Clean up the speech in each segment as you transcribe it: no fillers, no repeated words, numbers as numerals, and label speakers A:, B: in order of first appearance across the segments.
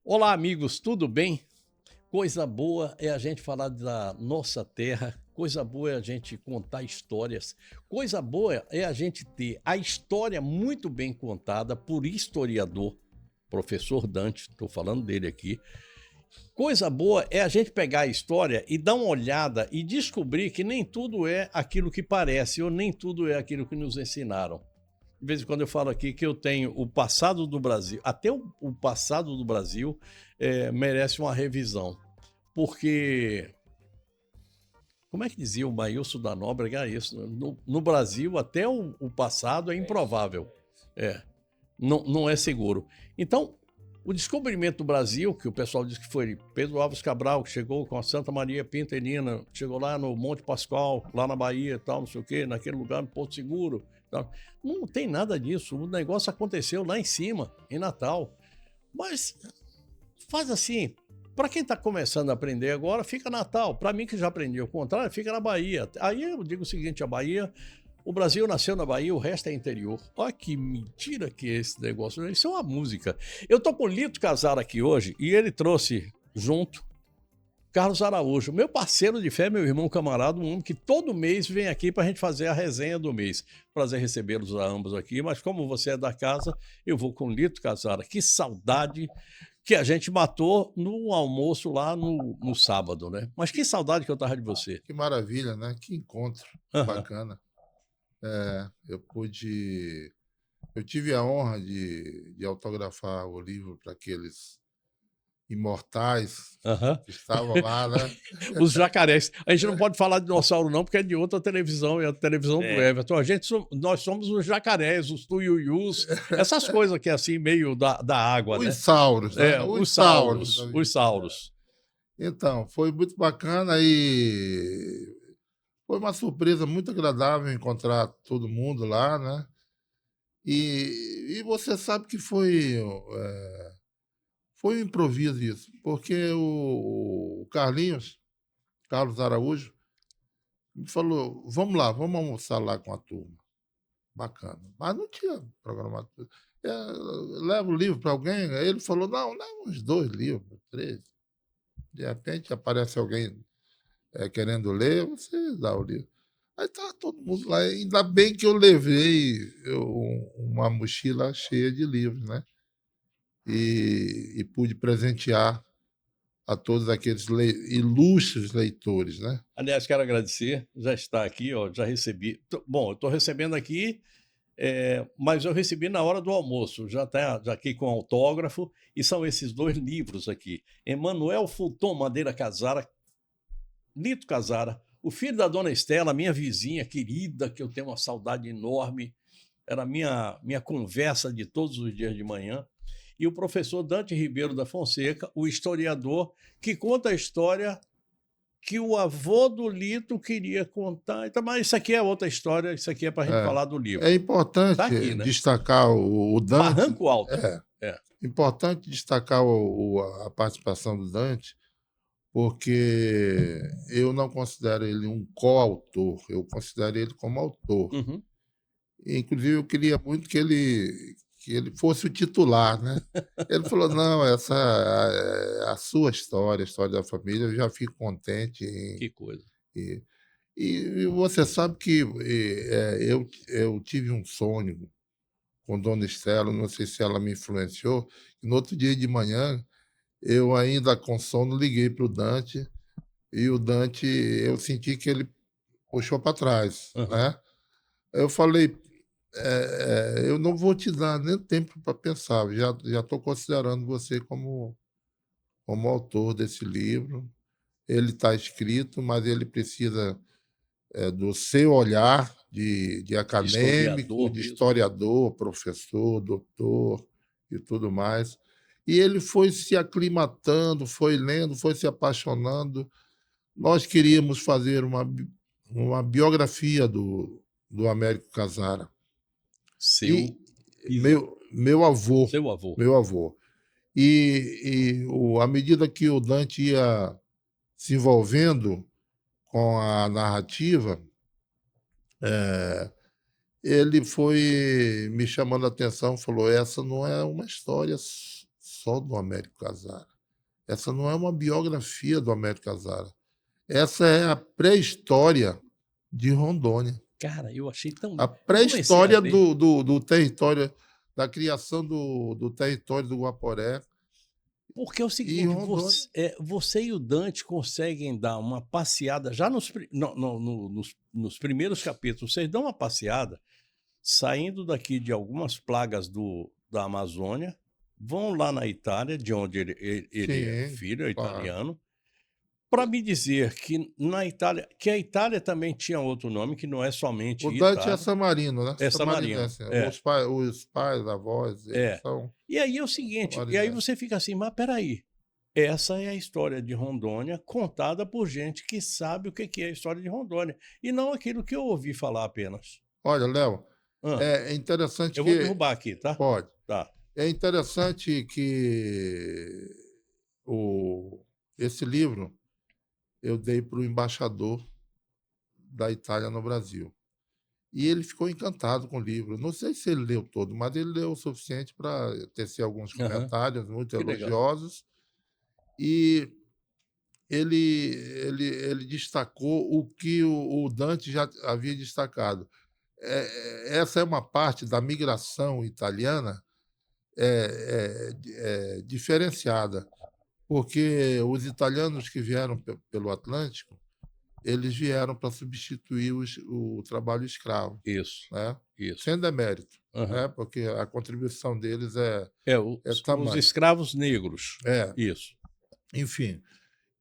A: Olá, amigos, tudo bem? Coisa boa é a gente falar da nossa terra, coisa boa é a gente contar histórias, coisa boa é a gente ter a história muito bem contada por historiador, professor Dante, estou falando dele aqui. Coisa boa é a gente pegar a história e dar uma olhada e descobrir que nem tudo é aquilo que parece ou nem tudo é aquilo que nos ensinaram. De vez em quando eu falo aqui que eu tenho o passado do Brasil, até o passado do Brasil merece uma revisão, porque, como é que dizia o Maílson da Nóbrega, é isso, no Brasil até o passado é improvável, não é seguro. Então, o descobrimento do Brasil, que o pessoal diz que foi Pedro Álvares Cabral, que chegou com a Santa Maria Pinta e Nina, chegou lá no Monte Pascoal, lá na Bahia e tal, não sei o quê, naquele lugar, no Porto Seguro. Tal. Não tem nada disso, o negócio aconteceu lá em cima, em Natal. Mas faz assim, para quem está começando a aprender agora, fica Natal. Para mim que já aprendi o contrário, fica na Bahia. Aí eu digo o seguinte, a Bahia... O Brasil nasceu na Bahia, o resto é interior. Olha que mentira que é esse negócio. Isso é uma música. Eu tô com o Lito Casar aqui hoje e ele trouxe junto Carlos Araújo, meu parceiro de fé, meu irmão camarada, um homem que todo mês vem aqui para a gente fazer a resenha do mês. Prazer recebê-los a ambos aqui, mas como você é da casa, eu vou com o Lito Casar. Que saudade que a gente matou no almoço lá no sábado, né? Mas que saudade que eu tava de você.
B: Que maravilha, né? Que encontro bacana. Eu tive a honra de autografar o livro para aqueles imortais que estavam lá, né?
A: Os jacarés. A gente não pode falar de dinossauro não, porque é de outra televisão, é a televisão do Everton. Nós somos os jacarés, os tuiuius, essas coisas que é assim, meio da água,
B: os
A: né?
B: sauros, né?
A: Os sauros.
B: Então, foi muito bacana e foi uma surpresa muito agradável encontrar todo mundo lá, né? E você sabe que foi um improviso isso, porque o Carlos Araújo, me falou, vamos lá, vamos almoçar lá com a turma. Bacana. Mas não tinha programado. Leva o livro para alguém? Aí ele falou, não, leva uns 2 livros, 3. De repente aparece alguém querendo ler, você dá o livro. Aí estava todo mundo lá. Ainda bem que eu levei uma mochila cheia de livros, né? E pude presentear a todos aqueles ilustres leitores, né?
A: Aliás, quero agradecer, já está aqui, ó, já recebi. Bom, eu estou recebendo aqui, mas eu recebi na hora do almoço, já está aqui com autógrafo, e são esses 2 livros aqui. Emanuel Fulton Madeira Casara, Lito Casara, o filho da dona Estela, minha vizinha querida, que eu tenho uma saudade enorme, era minha conversa de todos os dias de manhã, e o professor Dante Ribeiro da Fonseca, o historiador, que conta a história que o avô do Lito queria contar. Então, mas isso aqui é outra história, isso aqui é para a gente falar do livro.
B: É importante
A: tá aqui, né?
B: destacar o Dante.
A: Barranco Alto.
B: Importante destacar a participação do Dante, porque eu não considero ele um coautor, eu considero ele como autor.
A: Uhum.
B: Inclusive, eu queria muito que ele fosse o titular, né? Ele falou, não, essa é a sua história, a história da família, eu já fico contente.
A: Que coisa.
B: E você sabe que eu tive um sonho com Dona Estela, não sei se ela me influenciou, e no outro dia de manhã, eu ainda com sono liguei para o Dante, e o Dante, eu senti que ele puxou para trás, né? Eu falei, eu não vou te dar nem tempo para pensar, já estou considerando você como autor desse livro. Ele está escrito, mas ele precisa do seu olhar de acadêmico, de historiador, professor, doutor e tudo mais. E ele foi se aclimatando, foi lendo, foi se apaixonando. Nós queríamos fazer uma biografia do Américo Casara.
A: Seu
B: E
A: bis
B: meu avô,
A: seu avô.
B: meu avô. À medida que o Dante ia se envolvendo com a narrativa, eh, ele foi me chamando a atenção, falou: "Essa não é uma história só do Américo Casara. Essa não é uma biografia do Américo Casara. Essa é a pré-história de Rondônia,
A: Cara, eu achei tão
B: a
A: eu comecei a
B: pré-história
A: ler,
B: do território, da criação do território do Guaporé
A: porque é o
B: e
A: seguinte,
B: Rondônia".
A: você e o Dante conseguem dar uma passeada já nos pri no nos primeiros capítulos, vocês dão uma passeada, saindo daqui de algumas plagas da Amazônia, vão lá na Itália, de onde ele é
B: Sim,
A: filho, é
B: claro.
A: italiano, para me dizer que na Itália que a Itália também tinha outro nome, que não é
B: O
A: somente
B: Dante é
A: Itália,
B: Samarino, né,
A: é Samarino.
B: samarinense.
A: É,
B: Os pais, avós, eles
A: é.
B: são
A: E aí é o seguinte, e aí
B: samarinenses.
A: você fica assim: "Mas espera aí, essa é a história de Rondônia contada por gente que sabe o que que é a história de Rondônia, e não aquilo que eu ouvi falar apenas".
B: Olha, Léo,
A: Hã,
B: é interessante
A: eu vou
B: que
A: derrubar aqui, tá?
B: pode.
A: Tá.
B: É interessante que o esse livro eu dei para o embaixador da Itália no Brasil. E ele ficou encantado com o livro. Não sei se ele leu todo, mas ele leu o suficiente para tecer alguns
A: Aham.
B: comentários muito
A: Que legal.
B: elogiosos, e ele destacou o que o Dante já havia destacado. Essa é uma parte da migração italiana diferenciada, porque os italianos que vieram pelo Atlântico, eles vieram para substituir o trabalho escravo,
A: Isso,
B: né?
A: isso.
B: Sem demérito,
A: Aham.
B: né? Porque a contribuição deles
A: É,
B: é
A: os
B: tamanho.
A: escravos negros.
B: É,
A: Isso.
B: enfim.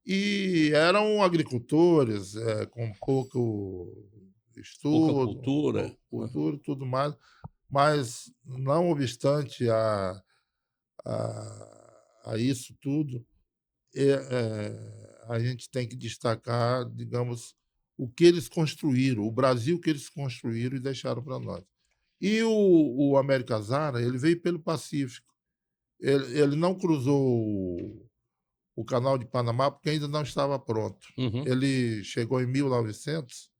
B: E eram agricultores, com pouco
A: Pouca
B: estudo,
A: cultura.
B: pouca
A: Aham.
B: cultura e tudo mais, mas não obstante a isso tudo, a gente tem que destacar, digamos, o que eles construíram, o Brasil que eles construíram e deixaram para nós. E o Américo Zara, ele veio pelo Pacífico. Ele não cruzou o Canal de Panamá porque ainda não estava pronto.
A: Uhum.
B: Ele chegou em 1900,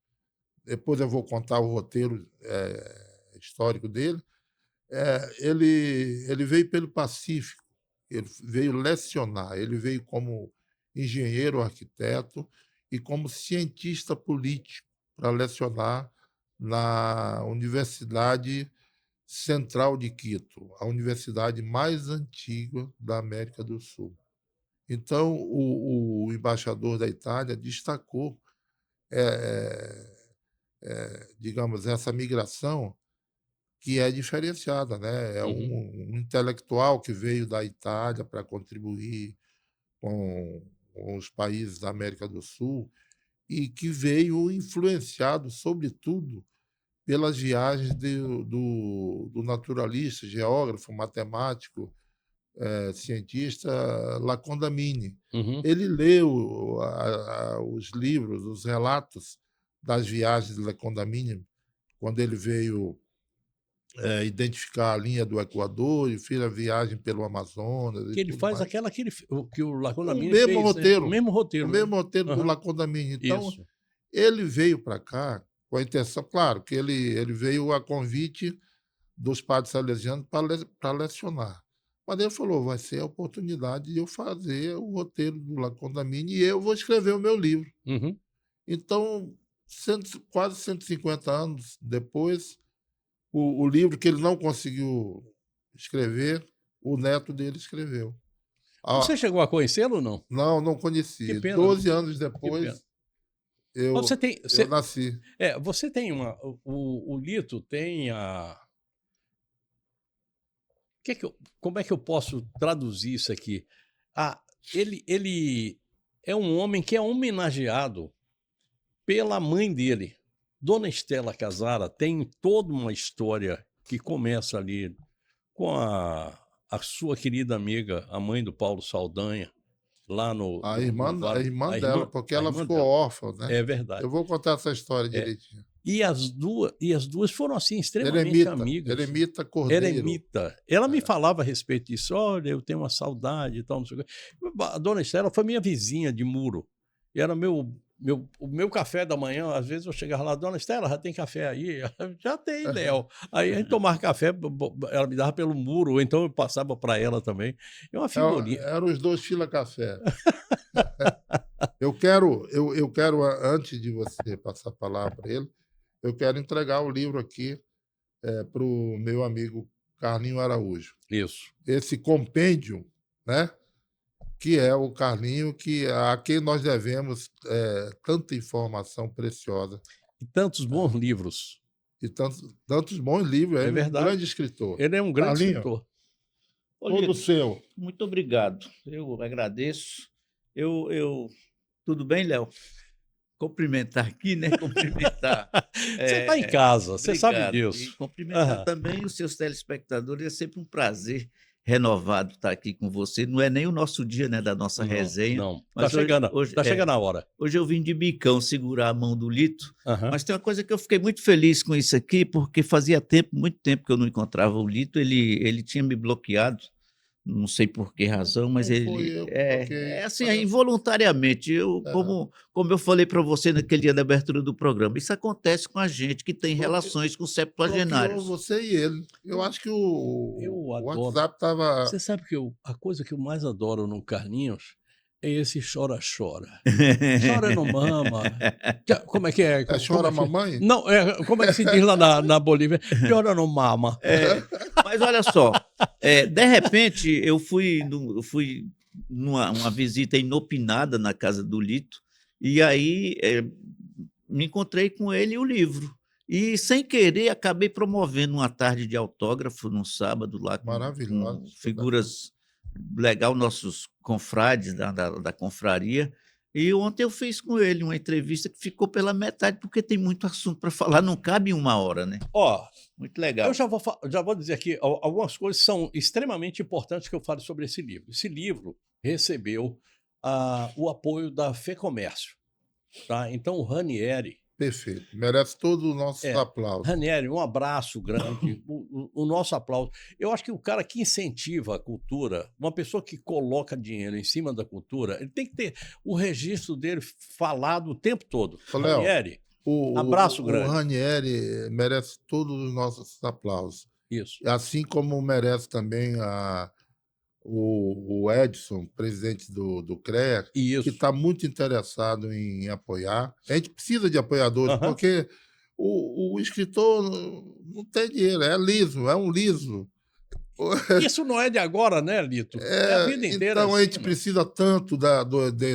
B: depois eu vou contar o roteiro histórico dele. Ele veio pelo Pacífico, ele veio lecionar, ele veio como engenheiro, arquiteto e como cientista político para lecionar na Universidade Central de Quito, a universidade mais antiga da América do Sul. Então, o embaixador da Itália destacou, digamos, essa migração que é diferenciada, né? É
A: Uhum.
B: um intelectual que veio da Itália para contribuir com os países da América do Sul e que veio influenciado, sobretudo, pelas viagens do naturalista, geógrafo, matemático, cientista Lacondamine.
A: Uhum.
B: Ele leu os livros, os relatos das viagens de Lacondamine, quando ele veio identificar a linha do Equador e fez a viagem pelo Amazonas e
A: Que ele
B: tudo
A: faz
B: mais.
A: aquela que ele o que o
B: O
A: Lacuna
B: mesmo
A: fez, né, o
B: roteiro,
A: mesmo
B: o
A: roteiro, né.
B: mesmo roteiro do
A: Aham.
B: Lacondamine. Então,
A: Isso.
B: ele veio para cá com a intenção, claro, que ele veio a convite dos padres salesianos para lecionar. Mas ele falou: vai ser a oportunidade de eu fazer o roteiro do Lacondamine e eu vou escrever o meu livro.
A: Uhum.
B: Então, quase 150 anos depois, o livro que ele não conseguiu escrever, o neto dele escreveu.
A: Você
B: Ah,
A: chegou a conhecê-lo ou não?
B: não, não
A: Que
B: conheci.
A: pena, né,
B: 12 anos
A: que pena.
B: depois,
A: Mas você
B: eu
A: tem
B: eu
A: você
B: nasci.
A: você tem uma o Lito tem a que eu como é que eu posso traduzir isso aqui? Ah, ele é um homem que é homenageado pela mãe dele. Dona Estela Casara tem toda uma história que começa ali com a sua querida amiga, a mãe do Paulo Saldanha, lá no
B: A
A: Vale
B: irmã dela, porque
A: a
B: ela
A: irmã
B: ficou
A: dela.
B: órfã, né.
A: É verdade.
B: Eu vou contar essa história
A: É.
B: direitinho.
A: E as duas foram assim, extremamente
B: Eremita,
A: amigas.
B: Eremita Cordeiro.
A: Eremita. Ela me falava a respeito disso. Olha, eu tenho uma saudade e tal, não sei o quê. A dona Estela foi minha vizinha de muro. E era o meu café da manhã. Às vezes eu chegava lá, dona Estela, já tem café aí? Ela, já tem, Léo. Aí a gente tomava café, ela me dava pelo muro, ou então eu passava para ela também. É uma figurinha.
B: Eram os dois Fila Café. Eu quero, antes de você passar a palavra para ele, eu quero entregar o livro aqui para o meu amigo Carlinho Araújo.
A: Isso.
B: Esse compêndio, né? Que é o Carlinho, a quem nós devemos tanta informação preciosa
A: E tantos bons livros.
B: e tantos bons livros.
A: É
B: Ele é um
A: verdade.
B: grande escritor.
A: Ele é um grande
B: Carlinho,
A: escritor.
B: todo seu.
C: Muito obrigado. Eu agradeço. Tudo bem, Léo? Cumprimentar aqui, né? Cumprimentar.
A: Você está em casa, você sabe
C: Obrigado.
A: disso.
C: E cumprimentar
A: Aham.
C: também os seus telespectadores. É sempre um prazer renovado estar aqui com você. Não é nem o nosso dia, né, da nossa resenha.
A: Não. Tá
C: Mas
A: chegando a hora.
C: hoje eu vim de bicão segurar a mão do Lito.
A: Aham.
C: Mas tem uma coisa que eu fiquei muito feliz com isso aqui, porque fazia muito tempo que eu não encontrava o Lito. Ele tinha me bloqueado. Não sei por que razão, mas
B: Não
C: ele
B: fui eu que
C: é
B: bloqueei.
C: assim, involuntariamente. Como eu falei para você naquele dia da abertura do programa, isso acontece com a gente que tem relações com
B: Bloqueou
C: septuagenários.
B: você e ele. Eu acho que
A: Eu
B: o
A: adoro.
B: WhatsApp estava...
A: Você sabe que a coisa que eu mais adoro no Carlinhos é esse chora-chora. Chora no mama. Como é que é?
B: Chora mamãe?
A: Não, como é que se diz lá na Bolívia? Chora no mama.
C: Mas olha só, de repente eu fui numa visita inopinada na casa do Lito, e aí me encontrei com ele e o livro. E, sem querer, acabei promovendo uma tarde de autógrafo num sábado lá
B: Maravilhoso.
C: com figuras legal, nossos confrades da confraria. E ontem eu fiz com ele uma entrevista que ficou pela metade, porque tem muito assunto para falar, não cabe em 1 hora, né?
A: Ó,
C: Muito legal.
A: eu já vou dizer aqui, algumas coisas são extremamente importantes que eu falo sobre esse livro. Esse livro recebeu o apoio da FEComércio. Tá? Então, o Ranieri,
B: Perfeito. Merece todo o nosso aplauso.
A: Ranieri, um abraço grande, o nosso aplauso. Eu acho que o cara que incentiva a cultura, uma pessoa que coloca dinheiro em cima da cultura, ele tem que ter o registro dele falado o tempo todo.
B: Ô, Léo,
A: Ranieri, abraço grande.
B: O Ranieri merece todos os nossos aplausos.
A: Isso.
B: Assim como merece também o Edson, presidente do CREA, que
A: Isso.
B: está muito interessado em apoiar. A gente precisa de apoiadores,
A: Aham.
B: porque o escritor não tem dinheiro, é liso, é um liso.
A: Isso não é de agora, né, Lito? É a vida inteira.
B: Então a
A: assim,
B: gente
A: né?
B: precisa tanto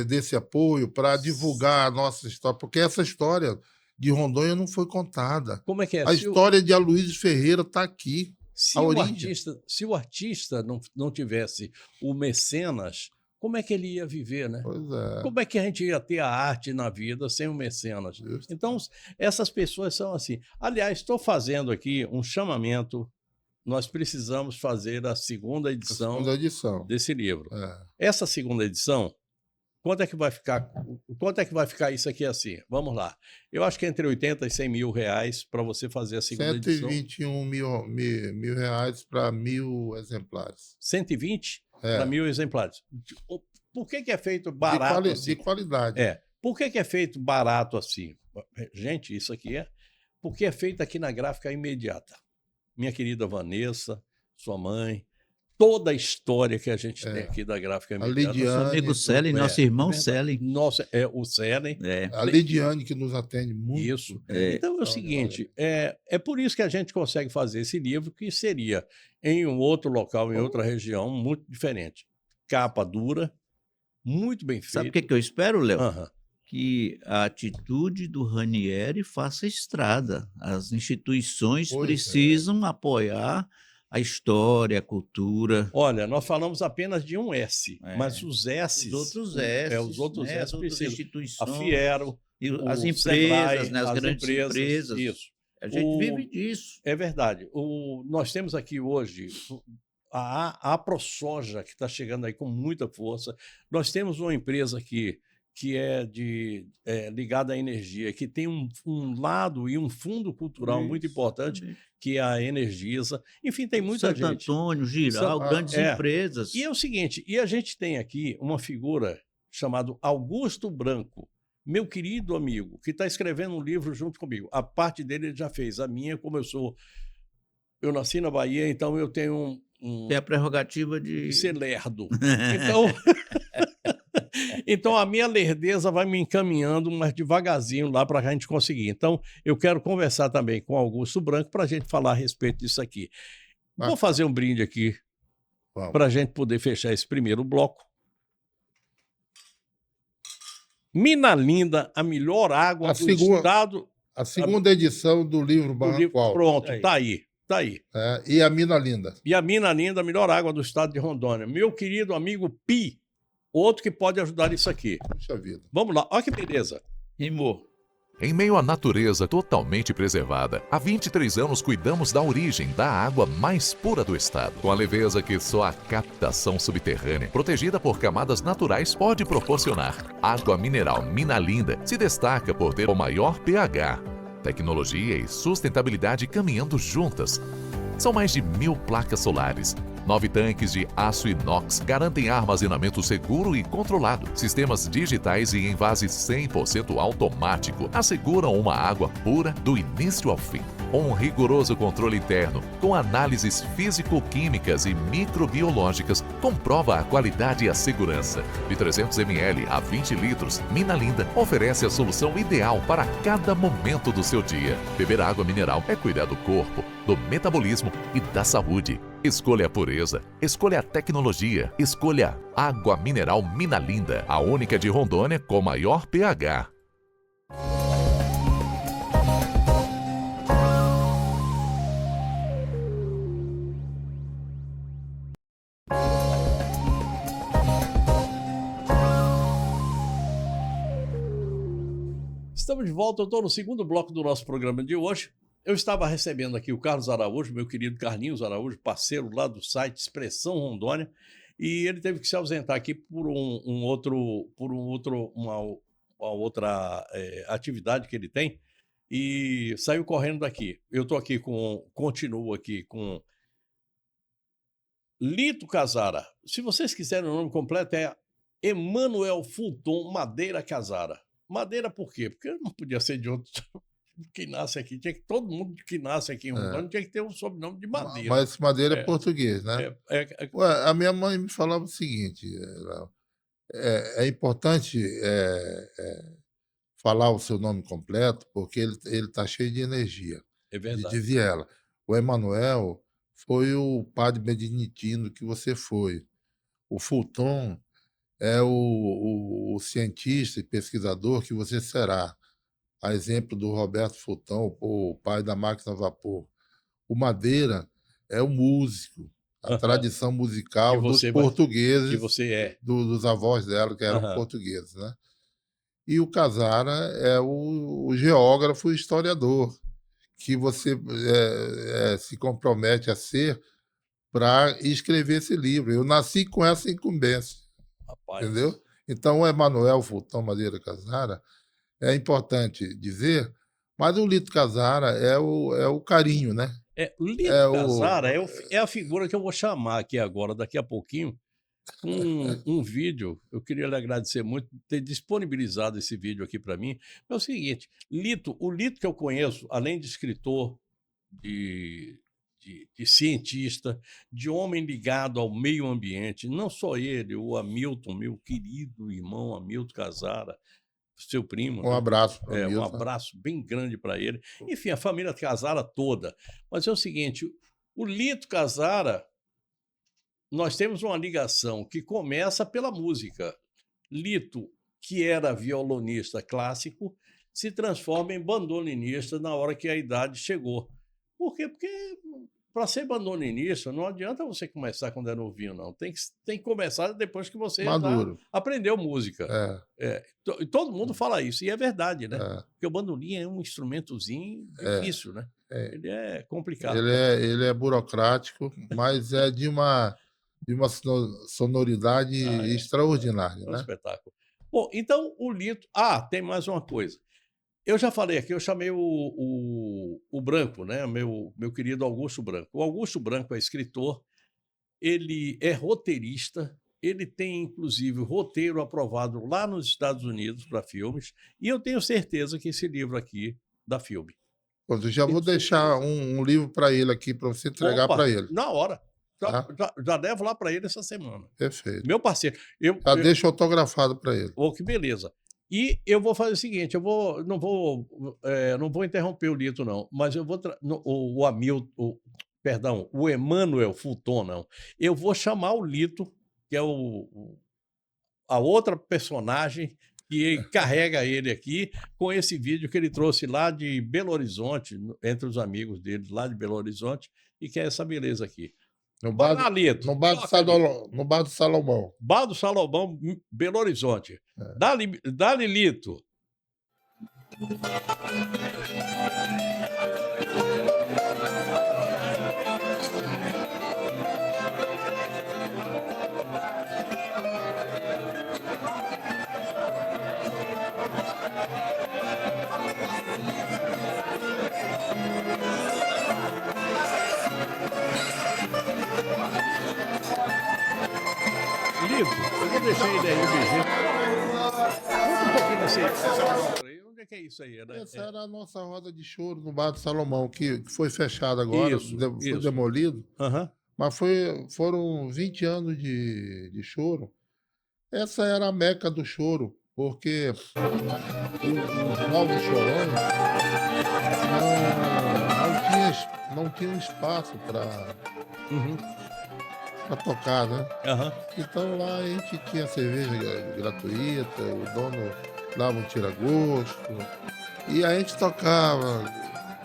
B: desse apoio para divulgar a nossa história, porque essa história de Rondônia não foi contada.
A: Como é que é?
B: A história de Aloysio Ferreira está aqui.
A: Se
B: a
A: o
B: origem.
A: artista não tivesse o mecenas, como é que ele ia viver, né?
B: Pois é.
A: Como é que a gente ia ter a arte na vida sem o mecenas?
B: Justo.
A: Então, essas pessoas são assim. Aliás, estou fazendo aqui um chamamento. Nós precisamos fazer a segunda edição
B: Segunda edição.
A: desse livro.
B: É.
A: Essa segunda edição, quanto é que vai ficar isso aqui assim? Vamos lá. Eu acho que entre 80 e 100 mil reais para você fazer a segunda edição.
B: 121 mil reais para 1.000 exemplares.
A: 120 para 1.000 exemplares. Por que é feito barato assim?
B: De qualidade.
A: Por que é feito barato assim? Gente, isso aqui porque é feito aqui na Gráfica Imediata. Minha querida Vanessa, sua mãe, toda a história que a gente tem aqui da Gráfica Imediata.
B: Lidiane,
C: Nosso amigo Célio, nosso irmão
A: verdade.
C: Célio.
A: Nossa, o Célio.
B: A Lidiane, que nos atende muito.
A: Isso. Então é o seguinte, é por isso que a gente consegue fazer esse livro, que seria em um outro local, em outra região, muito diferente. Capa dura, muito bem feito.
C: Sabe o que eu espero, Léo?
A: Aham.
C: Que a atitude do Ranieri faça estrada. As instituições precisam apoiar a história, a cultura.
A: Olha, nós falamos apenas de um S, mas os S.
C: Os outros S.
A: Os outros
C: né?
A: S
C: As outras
A: precisam.
C: instituições.
A: A Fiero,
C: As
A: o
C: empresas,
A: Sebrae,
C: né? As grandes empresas.
A: Isso.
C: A gente vive disso.
A: É verdade. Nós temos aqui hoje a ProSoja, que está chegando aí com muita força. Nós temos uma empresa aqui que é ligado à energia, que tem um lado e um fundo cultural muito
C: Isso,
A: importante,
C: exatamente.
A: que é a Energisa. Enfim, tem muita
C: Santo
A: gente.
C: Antônio, Giral, grandes
A: E é
C: empresas.
A: o seguinte, e a gente tem aqui uma figura chamada Augusto Branco, meu querido amigo, que está escrevendo um livro junto comigo. A parte dele ele já fez, a minha, como eu nasci na Bahia, então eu tenho
C: Tem a prerrogativa
A: de
C: de...
A: ser lerdo. Então, então a minha lerdeza vai me encaminhando, mas devagarzinho lá para a gente conseguir. Então, eu quero conversar também com Augusto Branco para a gente falar a respeito disso aqui. Vou
B: Bacana.
A: fazer um brinde aqui
B: Vamos.
A: para a gente poder fechar esse primeiro bloco. Mina Linda, a melhor água
B: A
A: do
B: segunda-
A: estado
B: A segunda edição do livro
A: do
B: Barranco
A: livro.
B: Alto.
A: Pronto,
C: Aí.
A: tá aí, tá aí.
B: E a Mina Linda.
A: E a Mina Linda, a melhor água do estado de Rondônia. Meu querido amigo Pi, outro que pode ajudar isso aqui.
B: Puxa vida.
A: Vamos lá, olha que beleza.
C: Rimou.
D: Em meio à natureza totalmente preservada, há 23 anos cuidamos da origem da água mais pura do estado, com a leveza que só a captação subterrânea, protegida por camadas naturais, pode proporcionar. Água mineral Mina Linda se destaca por ter o maior pH, tecnologia e sustentabilidade caminhando juntas. São mais de 1000 placas solares. 9 tanques de aço inox garantem armazenamento seguro e controlado. Sistemas digitais e envase 100% automático asseguram uma água pura do início ao fim. Um rigoroso controle interno, com análises físico-químicas e microbiológicas, comprova a qualidade e a segurança. De 300 ml a 20 litros, Mina Linda oferece a solução ideal para cada momento do seu dia. Beber água mineral é cuidar do corpo, do metabolismo e da saúde. Escolha a pureza, escolha a tecnologia, escolha água mineral Mina Linda, a única de Rondônia com maior pH.
A: Estamos de volta, eu estou no segundo bloco do nosso programa de hoje. Eu estava recebendo aqui o Carlos Araújo, meu querido Carlinhos Araújo, parceiro lá do site Expressão Rondônia, e ele teve que se ausentar aqui por uma outra atividade que ele tem, e saiu correndo daqui. Eu estou aqui continuo aqui com Lito Casara. Se vocês quiserem o nome completo é Emanuel Fulton Madeira Casara. Madeira por quê? Porque não podia ser de outro que nasce aqui. Todo mundo que nasce aqui em Rondônia tinha que ter um sobrenome de Madeira.
B: Mas Madeira é
A: É.
B: português, né?
A: É
B: Ué, a minha mãe me falava o seguinte, Léo, é importante falar o seu nome completo, porque ele está cheio de energia.
A: verdade.
B: Dizia ela, o Emanuel foi o padre beneditino que você foi. O Fulton é o cientista e pesquisador que você será. A exemplo do Roberto Fulton, o pai da máquina a vapor. O Madeira é o músico, a tradição musical dos portugueses,
A: Que você é.
B: dos avós dela, que eram portugueses, né? E o Casara é o geógrafo e historiador, que você se compromete a ser para escrever esse livro. Eu nasci com essa incumbência,
A: Rapaz.
B: entendeu? Então, o Emanuel Fulton Madeira Casara é importante dizer, mas o Lito Casara é o carinho, né?
A: O Lito Casara é a figura que eu vou chamar aqui agora, daqui a pouquinho, um vídeo. Eu queria lhe agradecer muito por ter disponibilizado esse vídeo aqui para mim. É o seguinte, o Lito que eu conheço, além de escritor, de cientista, de homem ligado ao meio ambiente, não só ele, o Hamilton, meu querido irmão Hamilton Casara, seu primo.
B: Um abraço.
A: Um abraço bem grande para ele. Enfim, a família Casara toda. Mas é o seguinte, o Lito Casara, nós temos uma ligação que começa pela música. Lito, que era violonista clássico, se transforma em bandolinista na hora que a idade chegou. Por quê? Porque para ser bandolinista não adianta você começar quando é novinho, não. Tem que começar depois que você aprendeu música. Todo mundo fala isso, e é verdade, né? Porque o bandolim é um instrumentozinho difícil, né? Ele é complicado.
B: Ele é burocrático, mas é de uma sonoridade extraordinária.
A: É um
B: né?
A: espetáculo. Bom, então o Lito. Ah, tem mais uma coisa. Eu já falei aqui, eu chamei o Branco, né? Meu querido Augusto Branco. O Augusto Branco é escritor, ele é roteirista, ele tem inclusive o roteiro aprovado lá nos Estados Unidos para filmes, e eu tenho certeza que esse livro aqui dá filme.
B: Pronto, eu já vou
A: Tenho
B: deixar
A: certeza.
B: um livro para ele aqui, para você entregar para
A: Opa,
B: ele.
A: na hora. Já,
B: Tá?
A: já levo lá para ele essa semana.
B: Perfeito.
A: Meu parceiro.
B: Já deixa autografado para ele.
A: Oh, que beleza. E eu vou fazer o seguinte, não vou interromper o Lito não, mas eu vou o Hamilton, perdão, o Emanuel Fulton não. Eu vou chamar o Lito, que é a outra personagem que carrega ele aqui, com esse vídeo que ele trouxe lá de Belo Horizonte, entre os amigos dele lá de Belo Horizonte, e que é essa beleza aqui.
B: No
A: Vai
B: bar,
A: lá, Lito.
B: no bar, do,
A: Toca, Lito.
B: no bar do Salomão.
A: Bar do Salomão, Belo Horizonte. Dá-lhe, Lito. Lito, eu vou deixar ele aí, o beijinho. Conta um pouquinho desse aí. Onde é que é isso aí? Né?
B: Essa era a nossa roda de choro no bar do Salomão, que foi fechado agora,
A: Isso,
B: foi
A: isso.
B: demolido.
A: Aham.
B: Mas foram 20 anos de choro. Essa era a meca do choro, porque os novos chorões não tinham espaço
A: Uhum.
B: para tocar, né?
A: Aham.
B: Então lá a gente tinha cerveja gratuita, o dono dava um tira-gosto, e a gente tocava.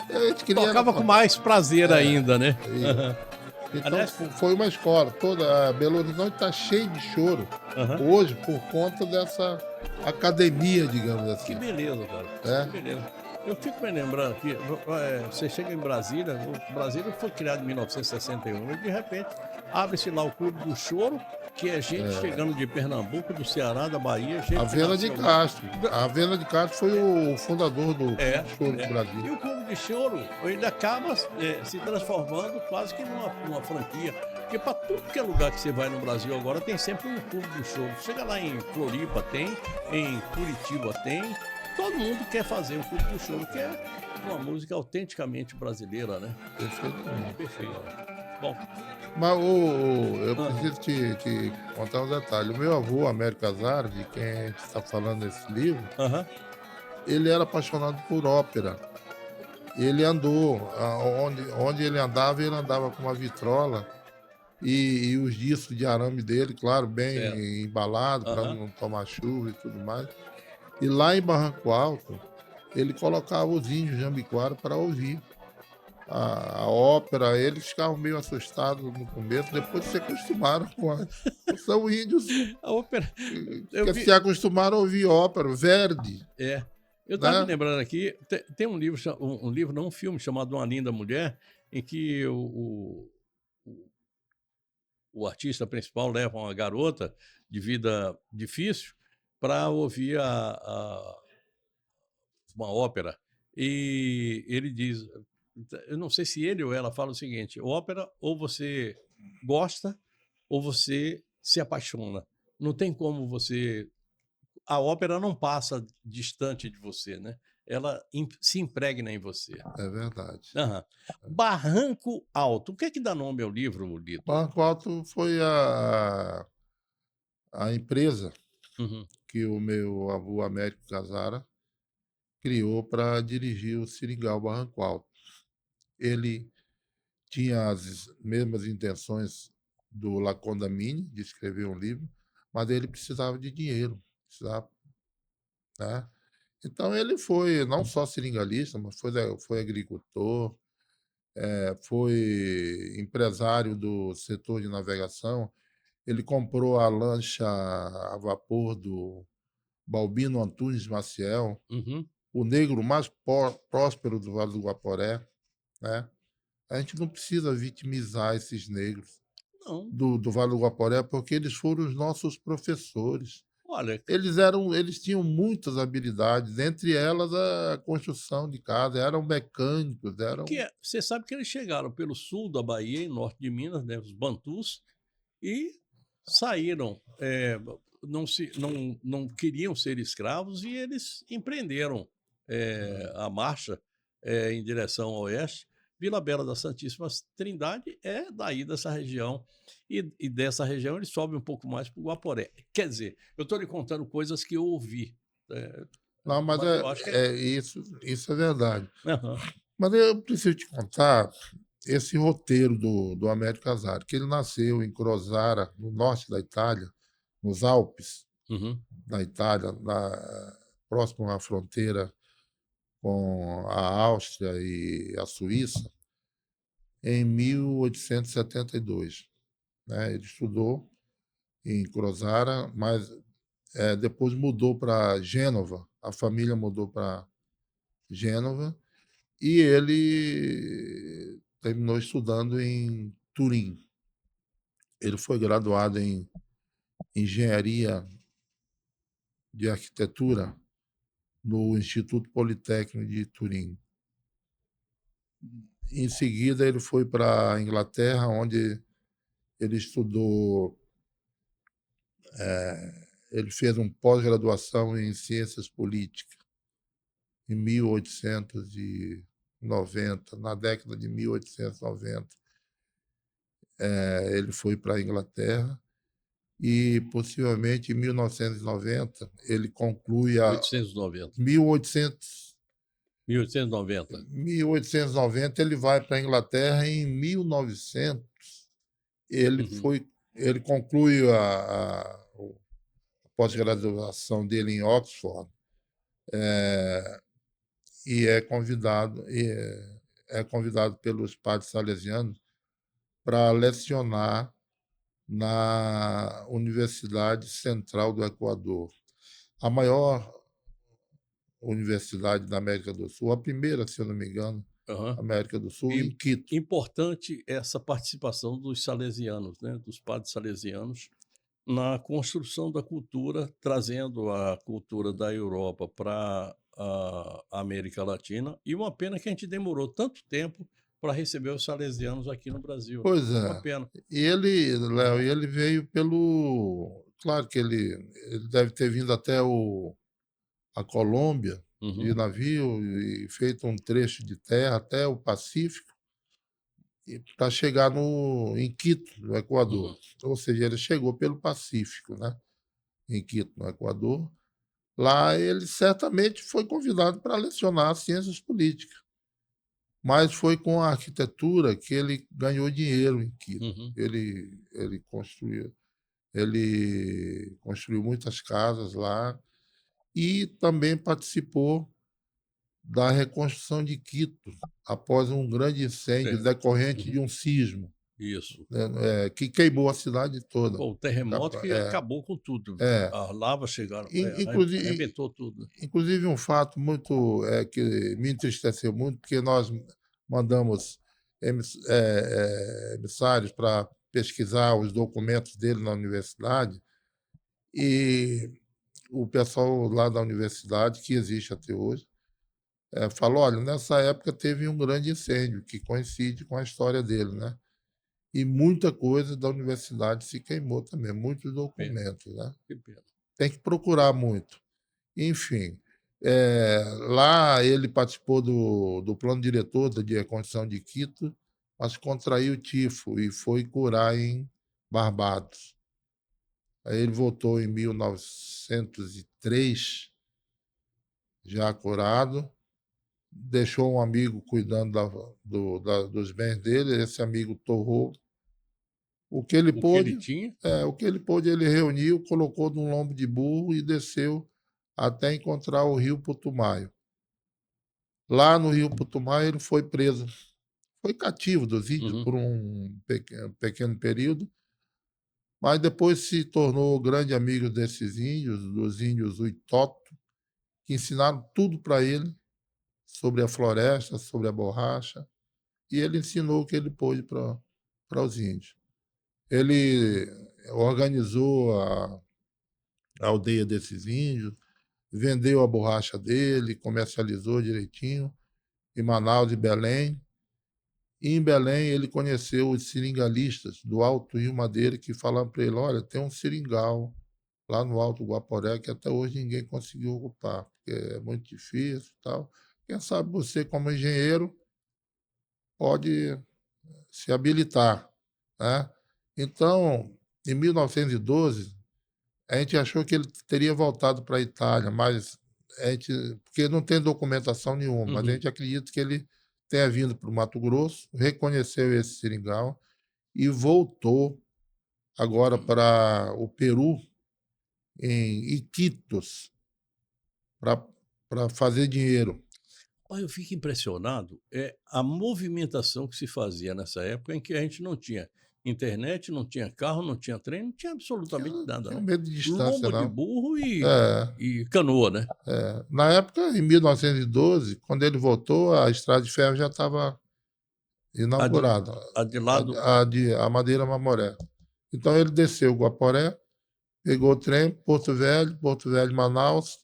B: A gente queria
A: Tocava com mais prazer ainda, né?
B: E-
A: Aham.
B: Então
A: Aliás-
B: foi uma escola. Toda a Belo Horizonte está cheio de choro
A: Aham.
B: hoje por conta dessa academia, digamos
A: Que
B: assim.
A: beleza, cara.
B: É.
A: Que beleza. Eu fico me lembrando que você chega em Brasília, o Brasília foi criado em 1961 e de repente abre-se lá o Clube do Choro, que é gente chegando de Pernambuco, do Ceará, da Bahia, gente
B: A
A: que
B: Vena de
A: nasceu-
B: Castro. A Vena de Castro foi o fundador do Choro do
A: E
B: Brasil.
A: o Clube de Choro ele acaba se transformando quase que numa franquia. Porque para tudo que é lugar que você vai no Brasil agora, tem sempre um Clube do Choro. Chega lá em Floripa, tem, em Curitiba tem. Todo mundo quer fazer o Clube do Choro, que é uma música autenticamente brasileira, né?
B: Perfeitamente.
A: Perfeito. Bom,
B: Mas eu preciso te contar um detalhe. O meu avô, Américo Azar, de quem a gente está falando nesse livro,
A: aham.
B: ele era apaixonado por ópera. Ele andou, onde ele andava com uma vitrola e os discos de arame dele, claro, bem
A: Certo.
B: embalado para
A: Aham.
B: não tomar chuva e tudo mais. E lá em Barranco Alto, ele colocava os índios de Ambiquara para ouvir a ópera. Eles ficavam meio assustados no começo, depois se acostumaram são índios
A: A ópera. Eu
B: que
A: vi-
B: se acostumaram a ouvir ópera. Verdi.
A: É. Eu estava
B: Né?
A: me lembrando aqui, tem um livro, um livro, não um filme, chamado Uma Linda Mulher, em que o artista principal leva uma garota de vida difícil para ouvir uma ópera. E ele diz, eu não sei se ele ou ela fala o seguinte, ópera ou você gosta ou você se apaixona. Não tem como você... A ópera não passa distante de você, né? Ela se impregna em você.
B: É verdade.
A: Aham. Barranco Alto. O que é que dá nome ao livro, Lito?
B: Barranco Alto foi a empresa
A: Uhum.
B: que o meu avô Américo Casara criou para dirigir o Seringal Barranco Alto. Ele tinha as mesmas intenções do Lacondamine, de escrever um livro, mas ele precisava de dinheiro, né? Então ele foi não só seringalista, mas foi agricultor, foi empresário do setor de navegação. Ele comprou a lancha a vapor do Balbino Antunes Maciel,
A: Uhum.
B: o negro mais próspero do Vale do Guaporé, né? A gente não precisa vitimizar esses negros
A: Não.
B: do Vale do Guaporé, porque eles foram os nossos professores.
A: Olha,
B: Eles tinham muitas habilidades, entre elas a construção de casa, eram mecânicos, eram.
A: você sabe que eles chegaram pelo sul da Bahia e norte de Minas, né, os Bantus, e saíram, não queriam ser escravos e eles empreenderam, a marcha, em direção ao oeste. Vila Bela da Santíssima Trindade é daí dessa região, e dessa região ele sobe um pouco mais para o Guaporé. Quer dizer, eu estou lhe contando coisas que eu ouvi, eh,
B: Não, mas
A: mas eu acho que é.
B: isso é verdade.
A: Aham.
B: Mas eu preciso te contar esse roteiro do Américo Casari, que ele nasceu em Crozara, no norte da Itália, nos Alpes
A: Uhum.
B: da Itália, próximo à fronteira com a Áustria e a Suíça, em 1872. Né? Ele estudou em Crozara, mas depois mudou para Gênova, a família mudou para Gênova, e ele terminou estudando em Turim. Ele foi graduado em Engenharia de Arquitetura no Instituto Politécnico de Turim. Em seguida, ele foi para a Inglaterra, onde ele estudou. Ele fez um pós-graduação em Ciências Políticas em 1890, na década de 1890. Ele foi para a Inglaterra e, possivelmente, em 1990, ele conclui a
A: 1890.
B: 1890,
A: 1890.
B: ele vai para a Inglaterra e em 1900 ele
A: Uhum.
B: ele conclui a pós-graduação dele em Oxford, e é convidado pelos padres salesianos para lecionar na Universidade Central do Equador, a maior universidade da América do Sul, a primeira, se eu não me engano,
A: Aham.
B: América do Sul,
A: E
B: em Quito.
A: importante essa participação dos salesianos, né, dos padres salesianos, na construção da cultura, trazendo a cultura da Europa para a América Latina. E uma pena que a gente demorou tanto tempo para receber os salesianos aqui no Brasil.
B: Pois
A: Uma
B: é.
A: pena.
B: E ele, Léo, ele veio pelo. Claro que ele deve ter vindo até a Colômbia de
A: Uhum.
B: navio e feito um trecho de terra até o Pacífico para chegar em Quito, no Equador.
A: Uhum.
B: Ou seja, ele chegou pelo Pacífico, né? Em Quito, no Equador. Lá ele certamente foi convidado para lecionar ciências políticas, mas foi com a arquitetura que ele ganhou dinheiro em Quito.
A: Uhum.
B: Ele construiu muitas casas lá e também participou da reconstrução de Quito após um grande incêndio
A: É.
B: decorrente
A: Uhum.
B: de um sismo,
A: Isso.
B: né, que queimou a cidade toda.
A: Pô, o terremoto que
B: É,
A: acabou com tudo.
B: é.
A: As lavas chegaram,
B: Inclusive,
A: arrebentou tudo.
B: inclusive um fato muito que me entristeceu muito, porque nós mandamos emissários para pesquisar os documentos dele na universidade, e o pessoal lá da universidade, que existe até hoje, falou: olha, nessa época teve um grande incêndio que coincide com a história dele, né? E muita coisa da universidade se queimou também, muitos
A: Pena,
B: documentos, né?
A: que pena.
B: Tem que procurar muito. Enfim, lá ele participou do plano diretor de reconstrução de Quito, mas contraiu tifo e foi curar em Barbados. Aí ele voltou em 1903, já curado, deixou um amigo cuidando dos bens dele, esse amigo torrou o que ele
A: O que ele
B: pôde,
A: tinha,
B: ele reuniu, colocou num lombo de burro e desceu até encontrar o rio Putumayo. Lá no rio Putumayo ele foi preso, foi cativo dos índios
A: uhum,
B: por um pequeno período, mas depois se tornou grande amigo desses índios, dos índios Uitoto, que ensinaram tudo para ele sobre a floresta, sobre a borracha, e ele ensinou o que ele pôde para os índios. Ele organizou a aldeia desses índios, vendeu a borracha dele, comercializou direitinho em Manaus e Belém. E em Belém ele conheceu os seringalistas do Alto Rio Madeira que falaram para ele, olha, tem um seringal lá no Alto Guaporé que até hoje ninguém conseguiu ocupar, porque é muito difícil e tal. Quem sabe você, como engenheiro, pode se habilitar, né? Então, em 1912, a gente achou que ele teria voltado para a Itália, mas porque não tem documentação nenhuma, mas a gente acredita que ele tenha vindo para o Mato Grosso, reconheceu esse seringal e voltou agora para o Peru, em Iquitos, para fazer dinheiro.
A: Olha, eu fico impressionado a movimentação que se fazia nessa época em que a gente não tinha internet, não tinha carro, não tinha trem, não tinha absolutamente nada,
B: Tinha
A: né?
B: medo de distância,
A: Lombo de
B: não.
A: burro
B: É,
A: e canoa, né?
B: Na época, em 1912, quando ele voltou, a estrada de ferro já estava
A: A de,
B: inaugurada,
A: a de lá do.
B: a Madeira Mamoré. Então ele desceu Guaporé, pegou o trem, Porto Velho, Manaus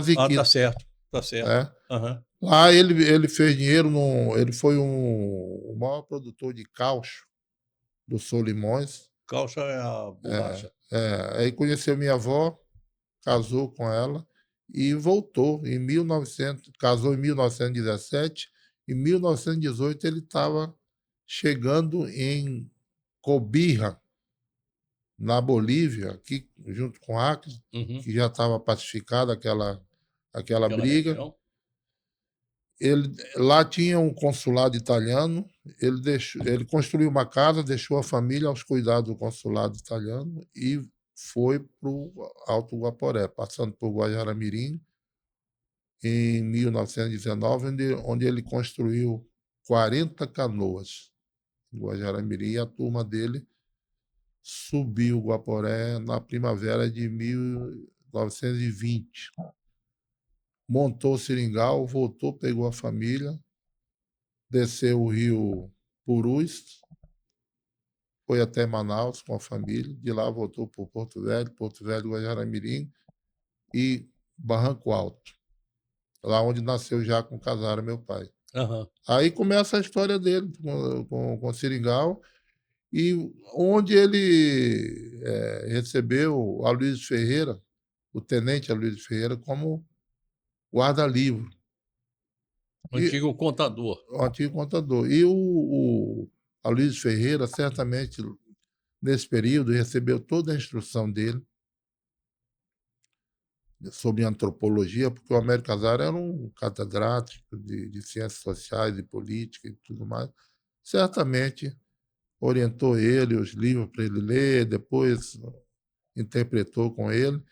B: e
A: Ah, tá
B: Quito,
A: certo, tá certo.
B: né?
A: Aham.
B: Lá ele fez dinheiro, ele foi o maior produtor de caucho do Solimões.
A: Calça é a borracha.
B: Aí conheceu minha avó, casou com ela e voltou em 1900, casou em 1917. Em 1918 ele estava chegando em Cobija, na Bolívia, aqui junto com Acre,
A: Uhum.
B: que já estava pacificada aquela
A: Aquela
B: briga.
A: região.
B: Lá tinha um consulado italiano, ele construiu uma casa, deixou a família aos cuidados do consulado italiano e foi para o Alto Guaporé, passando por Guajará-Mirim, em 1919, onde ele construiu 40 canoas em Guajará-Mirim, e a turma dele subiu o Guaporé na primavera de 1920. Montou o seringal, voltou, pegou a família, desceu o rio Purus, foi até Manaus com a família, de lá voltou para Porto Velho, Guajará-Mirim e Barranco Alto, lá onde nasceu já com Casara, meu pai.
A: Aham.
B: Aí começa a história dele com o seringal, e onde ele recebeu o Aloysio Ferreira, o tenente Aloysio Ferreira, como guarda-livro.
A: O
B: E
A: antigo contador.
B: o antigo contador. E o Aloysio Ferreira, certamente, nesse período, recebeu toda a instrução dele sobre antropologia, porque o Américo Casara era um catedrático de ciências sociais e política e tudo mais. Certamente orientou ele, os livros para ele ler, depois interpretou com ele,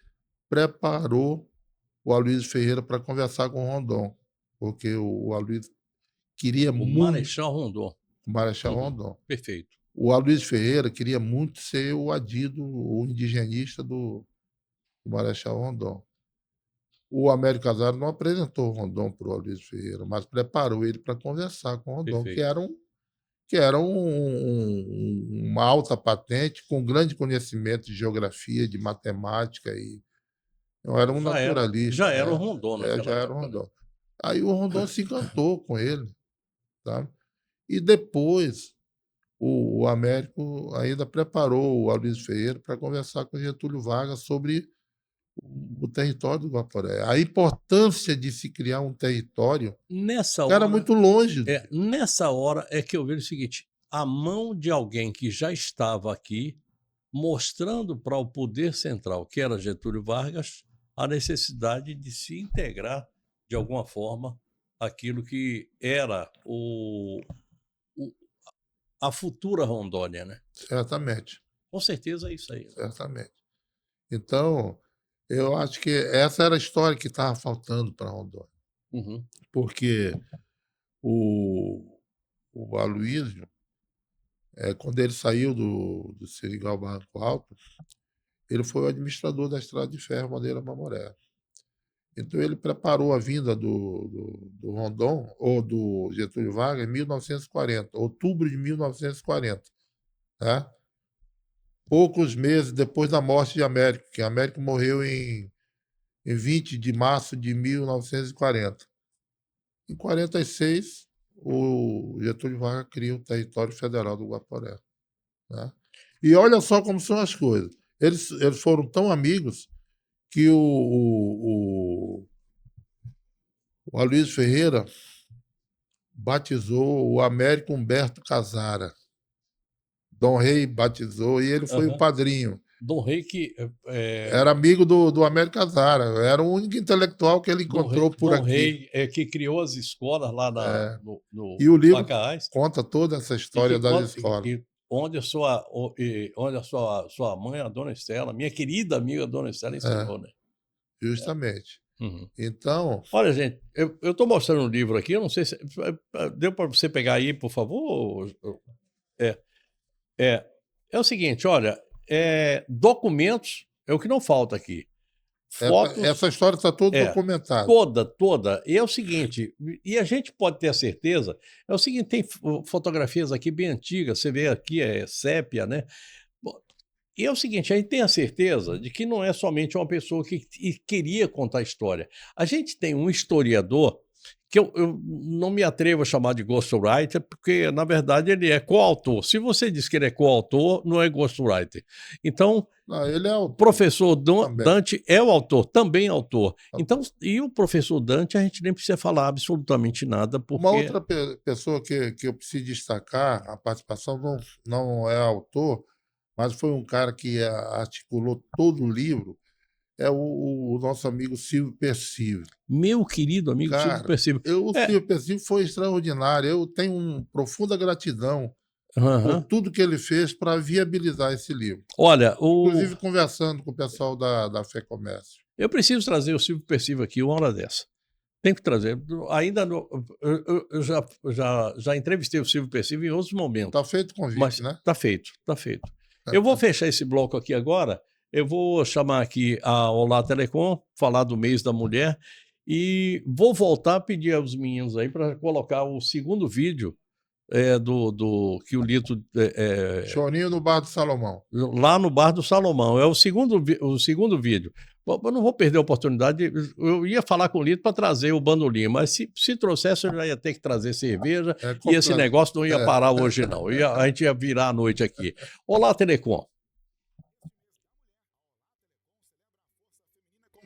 B: preparou o Aloysio Ferreira para conversar com o Rondon, porque o Aloysio queria
A: O
B: muito,
A: Marechal Rondon.
B: o Marechal
A: Uhum.
B: Rondon.
A: Perfeito.
B: O Aloysio Ferreira queria muito ser o adido, o indigenista do Marechal Rondon. O Américo Casaro não apresentou o Rondon para o Aloysio Ferreira, mas preparou ele para conversar com o Rondon,
A: Perfeito.
B: que era uma alta patente, com grande conhecimento de geografia, de matemática, e não era um naturalista.
A: Já era o Rondon naquela
B: Já era o
A: época, né?
B: Rondon. Aí o Rondon se encantou com ele, tá? E depois o Américo ainda preparou o Aloysio Ferreira para conversar com Getúlio Vargas sobre o território do Guaporé. A importância de se criar um território
A: Nessa
B: que era
A: hora,
B: muito longe.
A: nessa hora é que eu vejo o seguinte: a mão de alguém que já estava aqui, mostrando para o poder central, que era Getúlio Vargas, a necessidade de se integrar de alguma forma aquilo que era a futura Rondônia, né?
B: Certamente,
A: Com certeza é isso aí.
B: certamente. Então, eu acho que essa era a história que estava faltando para Rondônia,
A: Uhum.
B: porque o Aloysio, quando ele saiu do Seringal Barranco Alto, ele foi o administrador da Estrada de Ferro Madeira Mamoré. Então, ele preparou a vinda do Rondon, ou do Getúlio Vargas, em 1940, outubro de 1940. Né? poucos meses depois da morte de Américo, que Américo morreu em 20 de março de 1940. Em 46, o Getúlio Vargas cria o território federal do Guaporé, né? E olha só como são as coisas. Eles foram tão amigos que o Aloysio Ferreira batizou o Américo Humberto Casara. Dom Rei batizou e ele foi o padrinho.
A: Dom Rei que...
B: Era amigo do Américo Casara. Era o único intelectual que ele encontrou por aqui.
A: Dom Rei que criou as escolas lá no
B: E o livro
A: Macaás.
B: conta toda essa história das escolas.
A: Onde a sua mãe, a Dona Estela, minha querida amiga Dona Estela, ensinou, né?
B: Justamente.
A: Uhum.
B: Então...
A: Olha, gente, eu estou mostrando um livro aqui, eu não sei se... Deu para você pegar aí, por favor? É o seguinte, olha, documentos é o que não falta aqui. Fotos,
B: essa história está toda documentada.
A: Toda. E é o seguinte, e a gente pode ter a certeza, é o seguinte, tem fotografias aqui bem antigas, você vê aqui, sépia, né? E é o seguinte, a gente tem a certeza de que não é somente uma pessoa que queria contar a história. A gente tem um historiador que eu não me atrevo a chamar de ghostwriter, porque, na verdade, ele é coautor. Se você diz que ele é coautor, não é ghostwriter. Então,
B: não, ele é
A: o professor Dante é o autor, também autor. Então, e o professor Dante, a gente nem precisa falar absolutamente nada, porque...
B: Uma outra pessoa que eu preciso destacar, a participação não é autor, mas foi um cara que articulou todo o livro, é o nosso amigo Silvio Persível.
A: Meu querido amigo Silvio Persível.
B: O Silvio Persível foi extraordinário. Eu tenho uma profunda gratidão por tudo que ele fez para viabilizar esse livro.
A: Olha,
B: inclusive conversando com o pessoal da Fé Comércio.
A: Eu preciso trazer o Silvio Persível aqui uma hora dessa. Tem que trazer. Ainda eu já entrevistei o Silvio Persível em outros momentos.
B: Está feito o convite,
A: mas
B: né?
A: Está feito. Eu vou fechar esse bloco aqui agora. Eu vou chamar aqui a Olá Telecom, falar do mês da mulher e vou voltar a pedir aos meninos aí para colocar o segundo vídeo que o Lito...
B: Chorinho no Bar do Salomão.
A: Lá no Bar do Salomão. É o segundo vídeo. Bom, eu não vou perder a oportunidade. Eu ia falar com o Lito para trazer o bandolim, mas se trouxesse eu já ia ter que trazer cerveja e esse negócio não ia parar hoje não. A gente ia virar a noite aqui. Olá, Telecom.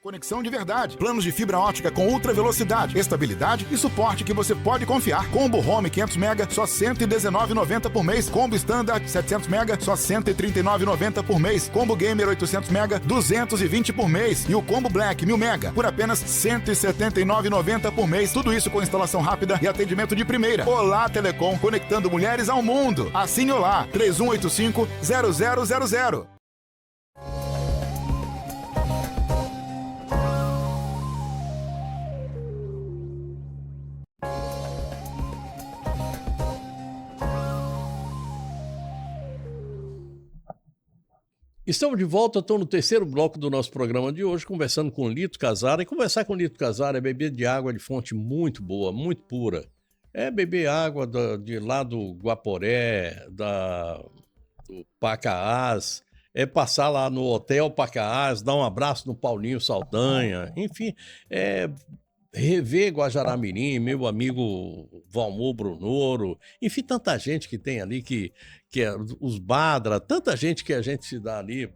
E: Conexão de verdade. Planos de fibra ótica com ultra velocidade, estabilidade e suporte que você pode confiar. Combo Home 500 MB, só R$ 119,90 por mês. Combo Standard 700 MB, só R$ 139,90 por mês. Combo Gamer 800 MB, R$ 220 por mês. E o Combo Black 1000 MB, por apenas R$ 179,90 por mês. Tudo isso com instalação rápida e atendimento de primeira. Olá Telecom, conectando mulheres ao mundo. Assine Olá, 3185-0000.
A: Estamos de volta, estou no terceiro bloco do nosso programa de hoje, conversando com o Lito Casara. E conversar com o Lito Casara é beber de água de fonte muito boa, muito pura. É beber água de lá do Guaporé, do Pacaás, é passar lá no Hotel Pacaás, dar um abraço no Paulinho Saldanha, enfim, rever Guajará-Mirim, meu amigo Valmor Brunoro, enfim, tanta gente que tem ali, que é os Badra, tanta gente que a gente se dá ali.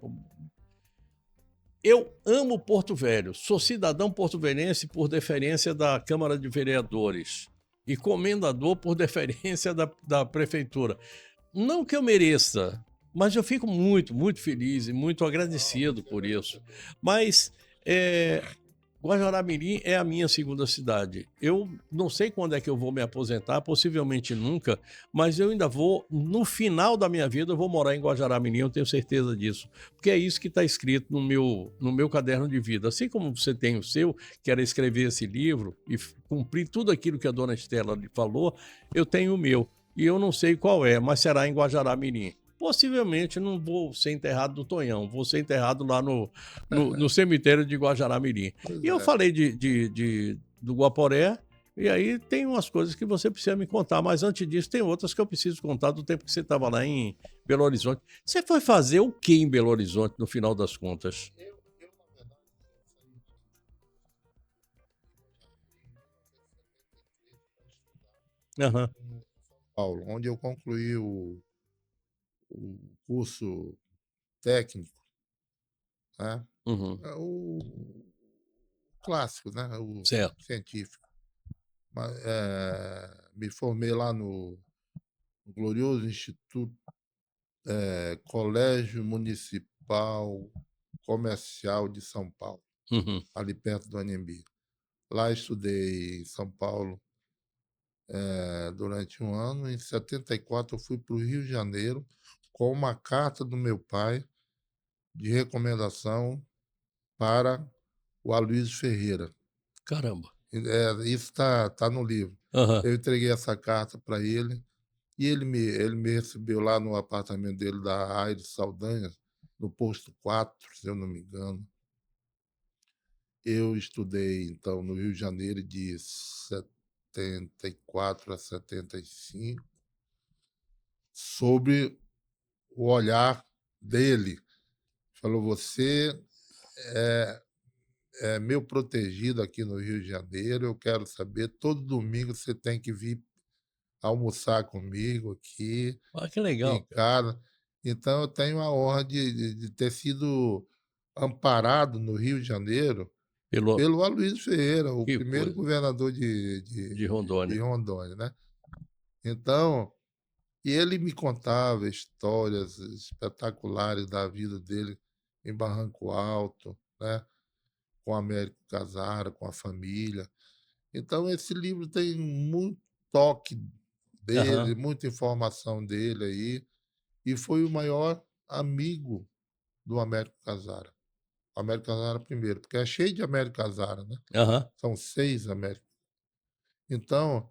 A: Eu amo Porto Velho, sou cidadão porto-velhense por deferência da Câmara de Vereadores e comendador por deferência da Prefeitura. Não que eu mereça, mas eu fico muito, muito feliz e muito agradecido por isso. Mas Guajará-Mirim é a minha segunda cidade. Eu não sei quando é que eu vou me aposentar, possivelmente nunca, mas eu ainda vou, no final da minha vida, eu vou morar em Guajará-Mirim, eu tenho certeza disso. Porque é isso que está escrito no meu caderno de vida. Assim como você tem o seu, que era escrever esse livro e cumprir tudo aquilo que a dona Estela lhe falou, eu tenho o meu. E eu não sei qual é, mas será em Guajará-Mirim. Possivelmente não vou ser enterrado no Tonhão, vou ser enterrado lá no cemitério de Guajará-Mirim. E eu falei do Guaporé, e aí tem umas coisas que você precisa me contar, mas antes disso tem outras que eu preciso contar do tempo que você estava lá em Belo Horizonte. Você foi fazer o que em Belo Horizonte, no final das contas? Aham.
B: Paulo, onde eu concluí o curso técnico, né?
A: Uhum.
B: É o clássico, né? O
A: Certo.
B: científico. Me formei lá no glorioso Instituto Colégio Municipal Comercial de São Paulo,
A: Uhum.
B: ali perto do Anhembi. Lá estudei em São Paulo durante um ano. Em 74 eu fui para o Rio de Janeiro com uma carta do meu pai de recomendação para o Aloysio Ferreira.
A: Caramba.
B: Isso tá no livro.
A: Aham.
B: Eu entreguei essa carta para ele e ele me recebeu lá no apartamento dele da Aires Saldanha, no posto 4, se eu não me engano. Eu estudei, então, no Rio de Janeiro de 74 a 75, sobre o olhar dele. Falou, você é meu protegido aqui no Rio de Janeiro, eu quero saber, todo domingo você tem que vir almoçar comigo aqui
A: Ah, que
B: em
A: legal.
B: casa. Então, eu tenho a honra de ter sido amparado no Rio de Janeiro
A: Pelo...
B: pelo Aloysio Ferreira, o
A: Que
B: primeiro
A: coisa.
B: governador
A: De
B: de
A: Rondônia.
B: Rondônia, né? Então, e ele me contava histórias espetaculares da vida dele em Barranco Alto, né? Com Américo Casara, com a família. Então, esse livro tem muito toque dele,
A: Aham.
B: muita informação dele aí, e foi o maior amigo do Américo Casara. O Américo Casara primeiro, porque é cheio de Américo Casara, né?
A: Aham.
B: São 6 Américos. Então,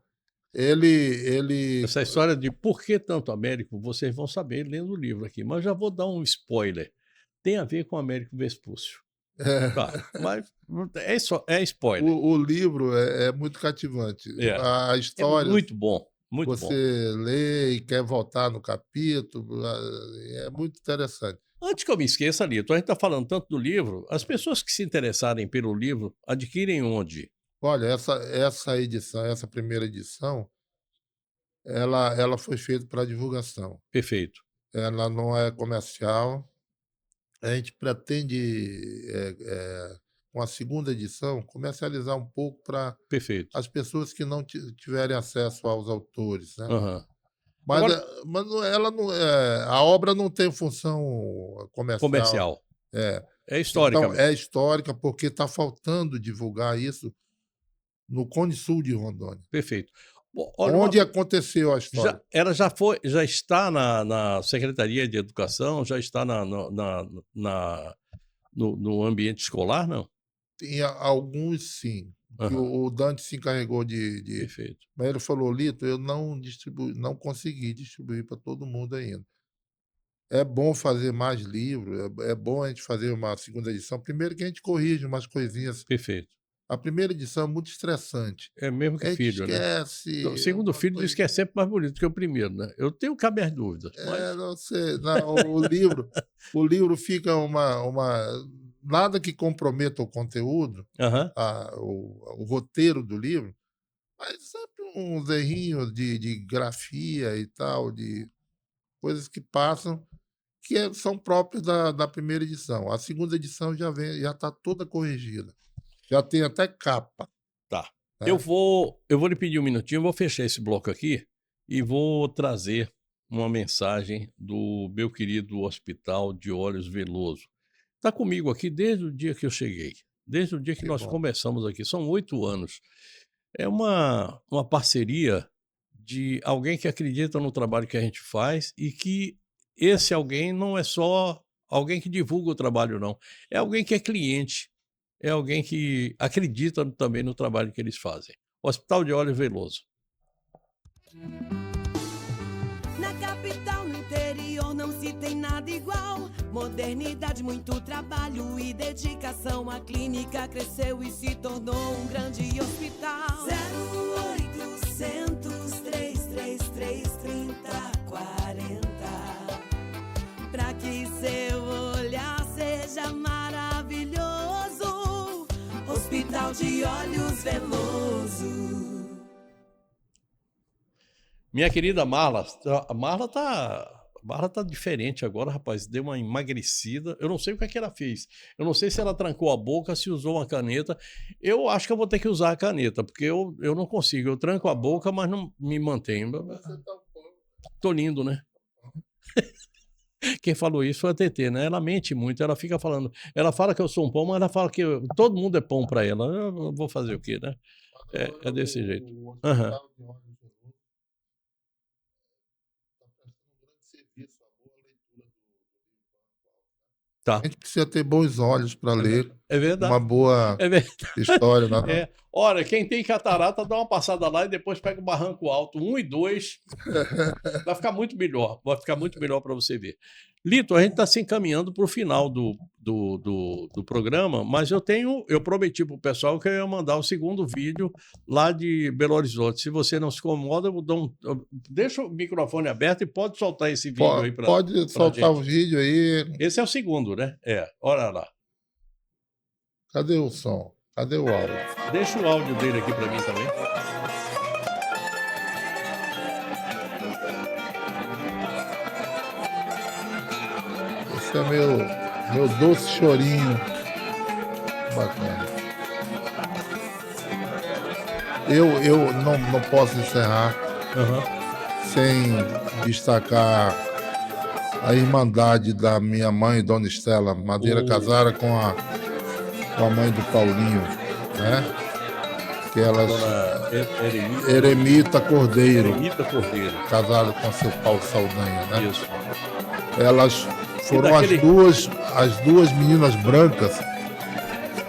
B: ele
A: Essa história de por que tanto Américo, vocês vão saber lendo o livro aqui, mas já vou dar um spoiler. Tem a ver com Américo Vespúcio. Tá, mas é spoiler.
B: o livro é muito cativante.
A: É.
B: A
A: É
B: história,
A: muito bom, muito bom.
B: você lê e quer voltar no capítulo, é muito interessante.
A: Antes que eu me esqueça, Lito, a gente está falando tanto do livro, as pessoas que se interessarem pelo livro, adquirem onde?
B: Olha, essa edição, essa primeira edição, ela foi feita para divulgação.
A: Perfeito,
B: Ela não é comercial. A gente pretende, com a segunda edição, comercializar um pouco para
A: perfeito.
B: as pessoas que não tiverem acesso aos autores, né?
A: Aham.
B: Mas,
A: Agora-
B: ela não, a obra não tem função comercial.
A: Comercial.
B: É.
A: É histórica
B: Então,
A: mesmo.
B: é histórica porque está faltando divulgar isso no Cone Sul de Rondônia,
A: Perfeito. Bom, olha,
B: onde aconteceu a história.
A: ela já está na Secretaria de Educação, já está no ambiente escolar, não?
B: Tinha alguns, sim, que
A: Aham.
B: o Dante se encarregou de
A: Perfeito.
B: Mas ele falou, Lito, eu não consegui distribuir para todo mundo ainda. É bom fazer mais livros, é bom a gente fazer uma segunda edição. Primeiro que a gente corrige umas coisinhas.
A: Perfeito.
B: A primeira edição é muito estressante.
A: É mesmo
B: A
A: que
B: gente
A: filho, né?
B: esquece.
A: O segundo filho diz que é sempre mais bonito que o primeiro, né? Eu tenho que minhas dúvidas. Mas...
B: Não sei, não, o livro fica nada que comprometa o conteúdo,
A: Aham.
B: o roteiro do livro, mas sempre uns errinhos de grafia e tal, de coisas que passam, que são próprios da primeira edição. A segunda edição já está toda corrigida. Já tem até capa.
A: Tá.
B: né?
A: Eu vou lhe pedir um minutinho, vou fechar esse bloco aqui e vou trazer uma mensagem do meu querido Hospital de Olhos Veloso. Está comigo aqui desde o dia que eu cheguei, desde o dia que
B: Que
A: nós
B: bom.
A: conversamos aqui. São 8 anos. É uma parceria de alguém que acredita no trabalho que a gente faz e que esse alguém não é só alguém que divulga o trabalho, não. É alguém que é cliente, é alguém que acredita também no trabalho que eles fazem. Hospital de Olhos Veloso.
F: Na capital, no interior, não se tem nada igual. Modernidade, muito trabalho e dedicação. A clínica cresceu e se tornou um grande hospital. 0800 333 3040. pra que seu olhar seja maravilhoso. Hospital de Olhos Veloso.
A: Minha querida Marla, a Marla tá diferente agora, rapaz. Deu uma emagrecida. Eu não sei o que é que ela fez. Eu não sei se ela trancou a boca, se usou uma caneta. Eu acho que eu vou ter que usar a caneta, porque eu não consigo. Eu tranco a boca, mas não me mantenho. Tô lindo, né? Quem falou isso foi a TT, né? Ela mente muito, ela fica falando. Ela fala que eu sou um pão, mas ela fala que todo mundo é pão pra ela. Eu vou fazer o quê, né? É desse jeito. Aham. Tá.
B: A gente precisa ter bons olhos para ler
A: É verdade.
B: uma boa
A: É verdade.
B: história, né?
A: É. Olha, quem tem catarata, dá uma passada lá e depois pega o Barranco Alto 1 e 2. Vai ficar muito melhor. Vai ficar muito melhor para você ver. Lito, a gente está se encaminhando para o final do programa, mas eu prometi para o pessoal que eu ia mandar o segundo vídeo lá de Belo Horizonte. Se você não se incomoda, deixa o microfone aberto e pode soltar esse vídeo aí para
B: Pode soltar o vídeo aí.
A: Esse é o segundo, né? Olha lá.
B: Cadê o som? Cadê o áudio?
A: Deixa o áudio dele aqui para mim também.
B: Esse é meu doce chorinho. Bacana. Eu não posso encerrar sem destacar a irmandade da minha mãe, Dona Estela Madeira, casada com a mãe do Paulinho, né? Que elas... Eremita Cordeiro.
A: Eremita Cordeiro.
B: Casada com seu Paulo Saldanha, né?
A: Isso.
B: Elas foram as duas meninas brancas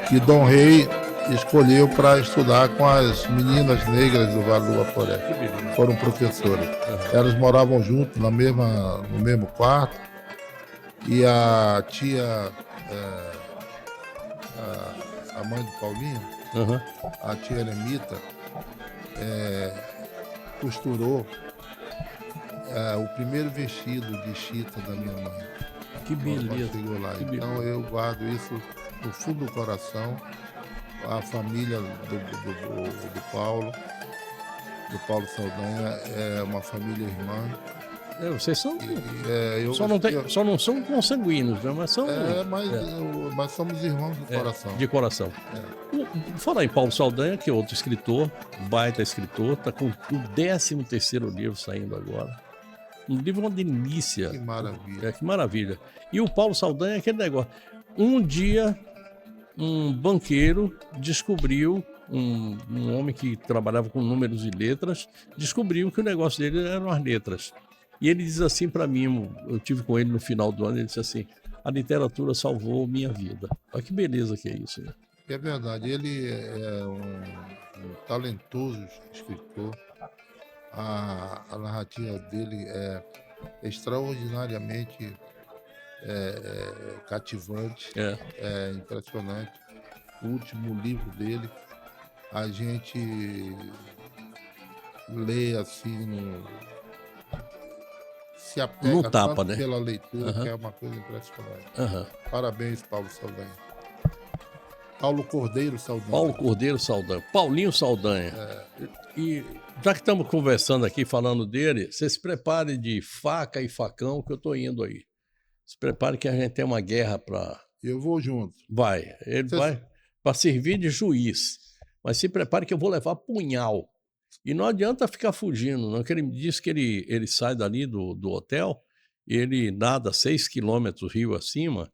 B: que Dom Rei escolheu para estudar com as meninas negras do Vale do Guaporé. Foram professoras. Elas moravam juntas no mesmo quarto. E a tia, a mãe do Paulinho, a tia Eremita, costurou o primeiro vestido de chita da minha mãe.
A: Que beleza.
B: Chegou lá. Então eu guardo isso no fundo do coração. A família do Paulo Saldanha é uma família irmã.
A: Vocês são. Só não são consanguíneos, né? Mas são.
B: Mas somos irmãos do coração.
A: De coração. Falar em Paulo Saldanha, que é outro escritor, baita escritor, está com o 13º livro saindo agora. Um livro é uma delícia.
B: Que maravilha.
A: Que maravilha. E o Paulo Saldanha é aquele negócio. Um dia, um banqueiro descobriu, um homem que trabalhava com números e letras, descobriu que o negócio dele eram as letras. E ele diz assim para mim, eu tive com ele no final do ano, ele disse assim: a literatura salvou minha vida. Olha que beleza que é isso, né?
B: É verdade, ele é um talentoso escritor. A narrativa dele é extraordinariamente cativante, é impressionante. O último livro dele, a gente lê assim, se apega
A: não tapa,
B: tanto
A: né?
B: Pela leitura, que é uma coisa impressionante. Parabéns, Paulo Saldanha. Paulo Cordeiro Saldanha.
A: Paulo Cordeiro Saldanha. Paulinho Saldanha. E já que estamos conversando aqui, falando dele, você se prepare de faca e facão, que eu estou indo aí. Se prepare que a gente tem uma guerra para...
B: Eu vou junto.
A: Ele vai para servir de juiz. Mas se prepare que eu vou levar punhal. E não adianta ficar fugindo, não. Que ele me disse que ele sai dali do hotel, ele nada 6 quilômetros rio acima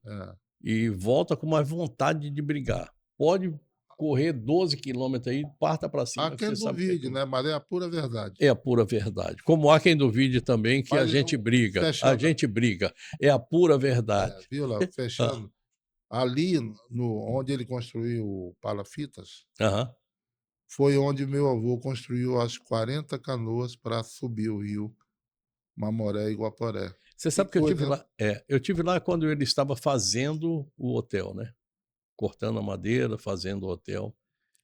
A: e volta com mais vontade de brigar. Pode correr 12 quilômetros aí, parta para cima.
B: Há quem duvide, né? Mas é a pura verdade.
A: É a pura verdade. Como há quem duvide também que a gente briga.
B: Fechando.
A: A gente briga. É a pura verdade.
B: Viu, Léo? Fechando. Ali, onde ele construiu o Palafitas, foi onde meu avô construiu as 40 canoas para subir o rio Mamoré e Guaporé.
A: Você sabe que eu tive lá? Eu tive lá quando ele estava fazendo o hotel, né? Cortando a madeira, fazendo o hotel.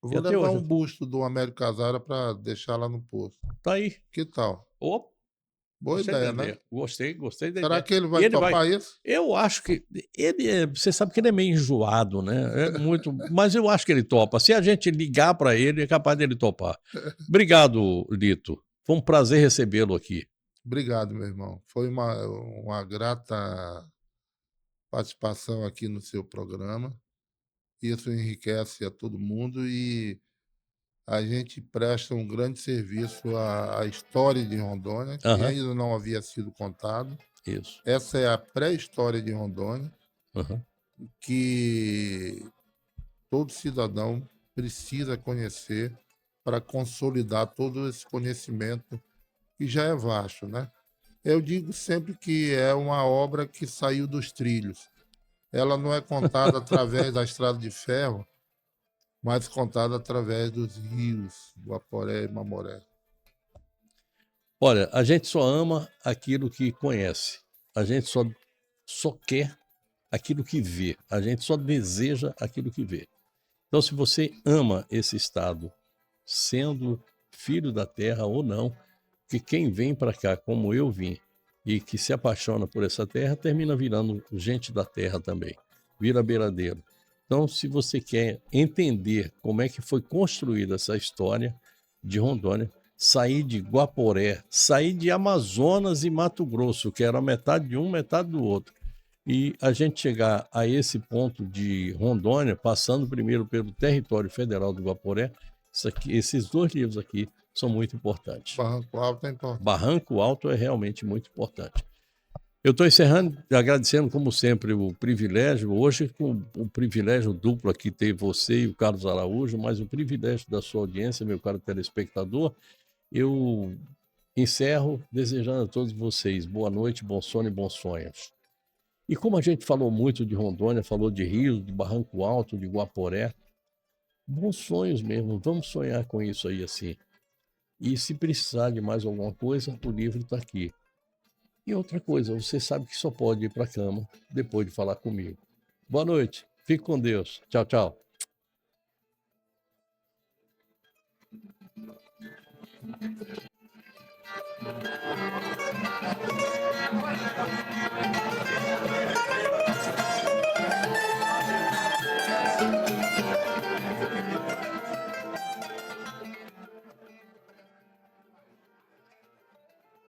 B: Eu vou levar um busto do Américo Casara para deixar lá no posto.
A: Tá aí.
B: Que tal? Boa
A: Gostei da
B: ideia, né?
A: ideia. Gostei da
B: Será
A: ideia.
B: que ele vai
A: E ele
B: topar isso?
A: Eu acho que você sabe que ele é meio enjoado, né? É muito, mas eu acho que ele topa. Se a gente ligar para ele, é capaz dele topar. Obrigado, Lito. Foi um prazer recebê-lo aqui.
B: Obrigado, meu irmão. Foi uma grata participação aqui no seu programa. Isso enriquece a todo mundo e a gente presta um grande serviço à história de Rondônia, que
A: Aham,
B: ainda não havia sido contado.
A: isso.
B: Essa é a pré-história de Rondônia,
A: Aham.
B: que todo cidadão precisa conhecer para consolidar todo esse conhecimento que já é vasto, né? Eu digo sempre que é uma obra que saiu dos trilhos. Ela não é contada através da estrada de ferro, mas contada através dos rios, Guaporé e Mamoré.
A: Olha, a gente só ama aquilo que conhece. A gente só quer aquilo que vê. A gente só deseja aquilo que vê. Então, se você ama esse estado, sendo filho da terra ou não, que quem vem para cá, como eu vim, e que se apaixona por essa terra, termina virando gente da terra também, vira beiradeiro. Então, se você quer entender como é que foi construída essa história de Rondônia, sair de Guaporé, sair de Amazonas e Mato Grosso, que era metade de um, metade do outro, e a gente chegar a esse ponto de Rondônia, passando primeiro pelo território federal do Guaporé, esses dois livros aqui são muito importantes.
B: Barranco Alto é importante.
A: Barranco Alto é realmente muito importante. Eu estou encerrando, agradecendo, como sempre, o privilégio, hoje com o privilégio duplo aqui ter você e o Carlos Araújo, mas o privilégio da sua audiência, meu caro telespectador. Eu encerro desejando a todos vocês boa noite, bom sono e bons sonhos. E como a gente falou muito de Rondônia, falou de Rio, de Barranco Alto, de Guaporé, bons sonhos mesmo, vamos sonhar com isso aí assim. E se precisar de mais alguma coisa, o livro está aqui. E outra coisa, você sabe que só pode ir para a cama depois de falar comigo. Boa noite, fique com Deus. Tchau, tchau.